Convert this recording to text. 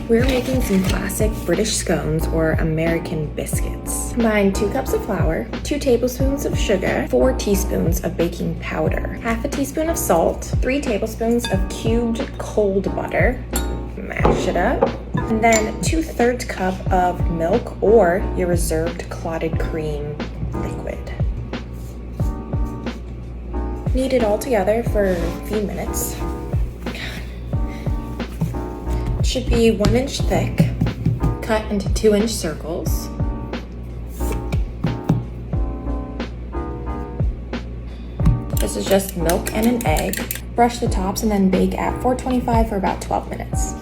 We're making some classic British scones or American biscuits. Combine 2 cups of flour, 2 tablespoons of sugar, 4 teaspoons of baking powder, half a teaspoon of salt, 3 tablespoons of cubed cold butter, mash it up, and then 2/3 cup of milk or your reserved clotted cream liquid. Knead it all together for a few minutes. It should be 1 inch thick, cut into 2-inch circles. This is just milk and an egg. Brush the tops and then bake at 425 for about 12 minutes.